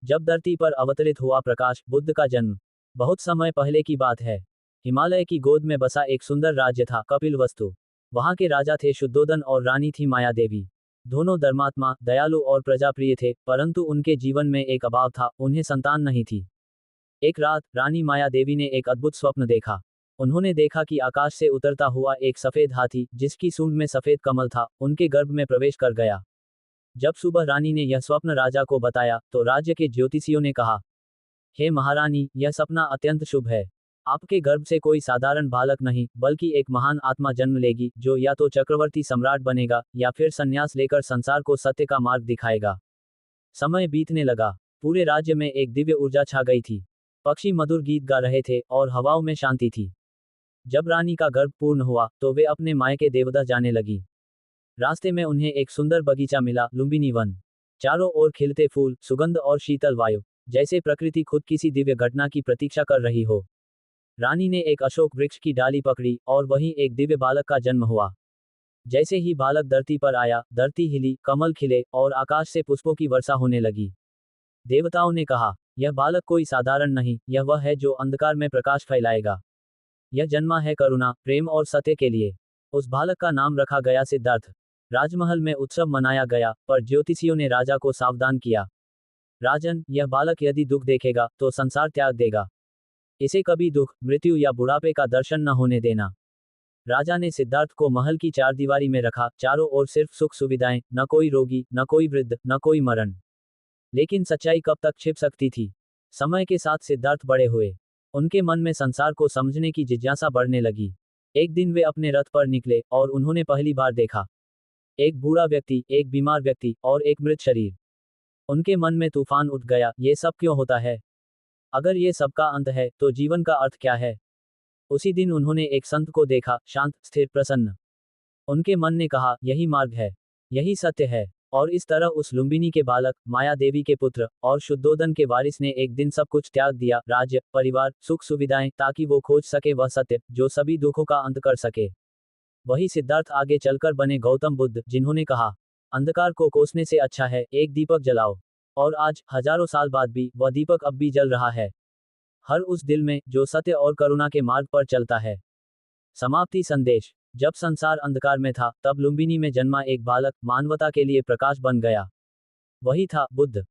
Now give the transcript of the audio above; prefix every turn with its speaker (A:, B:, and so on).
A: जब धरती पर अवतरित हुआ प्रकाश बुद्ध का जन्म बहुत समय पहले की बात है। हिमालय की गोद में बसा एक सुंदर राज्य था कपिलवस्तु। वहां के राजा थे शुद्धोदन और रानी थी माया देवी। दोनों धर्मात्मा, दयालु और प्रजाप्रिय थे, परंतु उनके जीवन में एक अभाव था, उन्हें संतान नहीं थी। एक रात रानी माया देवी ने एक अद्भुत स्वप्न देखा। उन्होंने देखा कि आकाश से उतरता हुआ एक सफेद हाथी, जिसकी सूंड में सफेद कमल था, उनके गर्भ में प्रवेश कर गया। जब सुबह रानी ने यह स्वप्न राजा को बताया तो राज्य के ज्योतिषियों ने कहा, हे महारानी, यह सपना अत्यंत शुभ है। आपके गर्भ से कोई साधारण बालक नहीं, बल्कि एक महान आत्मा जन्म लेगी, जो या तो चक्रवर्ती सम्राट बनेगा या फिर संन्यास लेकर संसार को सत्य का मार्ग दिखाएगा। समय बीतने लगा। पूरे राज्य में एक दिव्य ऊर्जा छा गई थी। पक्षी मधुर गीत गा रहे थे और हवाओं में शांति थी। जब रानी का गर्भ पूर्ण हुआ तो वे अपने मायके देवदह जाने लगी। रास्ते में उन्हें एक सुंदर बगीचा मिला, लुम्बिनी वन। चारों ओर खिलते फूल, सुगंध और शीतल वायु, जैसे प्रकृति खुद किसी दिव्य घटना की प्रतीक्षा कर रही हो। रानी ने एक अशोक वृक्ष की डाली पकड़ी और वहीं एक दिव्य बालक का जन्म हुआ। जैसे ही बालक धरती पर आया, धरती हिली, कमल खिले और आकाश से पुष्पों की वर्षा होने लगी। देवताओं ने कहा, यह बालक कोई साधारण नहीं, यह वह है जो अंधकार में प्रकाश फैलाएगा। यह जन्मा है करुणा, प्रेम और सत्य के लिए। उस बालक का नाम रखा गया सिद्धार्थ। राजमहल में उत्सव मनाया गया, पर ज्योतिषियों ने राजा को सावधान किया। राजन, यह बालक यदि दुख देखेगा तो संसार त्याग देगा। इसे कभी दुख, मृत्यु या बुढ़ापे का दर्शन न होने देना। राजा ने सिद्धार्थ को महल की चारदीवारी में रखा, चारों ओर सिर्फ सुख सुविधाएं, न कोई रोगी, न कोई वृद्ध, न कोई मरण। लेकिन सच्चाई कब तक छिप सकती थी? समय के साथ सिद्धार्थ बड़े हुए। उनके मन में संसार को समझने की जिज्ञासा बढ़ने लगी। एक दिन वे अपने रथ पर निकले और उन्होंने पहली बार देखा एक बूढ़ा व्यक्ति, एक बीमार व्यक्ति और एक मृत शरीर। उनके मन में तूफान उठ गया, ये सब क्यों होता है? अगर ये सबका अंत है तो जीवन का अर्थ क्या है? उसी दिन उन्होंने एक संत को देखा, शांत, स्थिर, प्रसन्न। उनके मन ने कहा, यही मार्ग है, यही सत्य है। और इस तरह उस लुम्बिनी के बालक, माया देवी के पुत्र और शुद्धोदन के वारिस ने एक दिन सब कुछ त्याग दिया, राज्य, परिवार, सुख सुविधाएं, ताकि वो खोज सके वह सत्य जो सभी दुखों का अंत कर सके। वही सिद्धार्थ आगे चलकर बने गौतम बुद्ध, जिन्होंने कहा, अंधकार को कोसने से अच्छा है एक दीपक जलाओ। और आज, हजारों साल बाद भी, वह दीपक अब भी जल रहा है, हर उस दिल में जो सत्य और करुणा के मार्ग पर चलता है। समाप्ति संदेश। जब संसार अंधकार में था, तब लुम्बिनी में जन्मा एक बालक मानवता के लिए प्रकाश बन गया। वही था बुद्ध।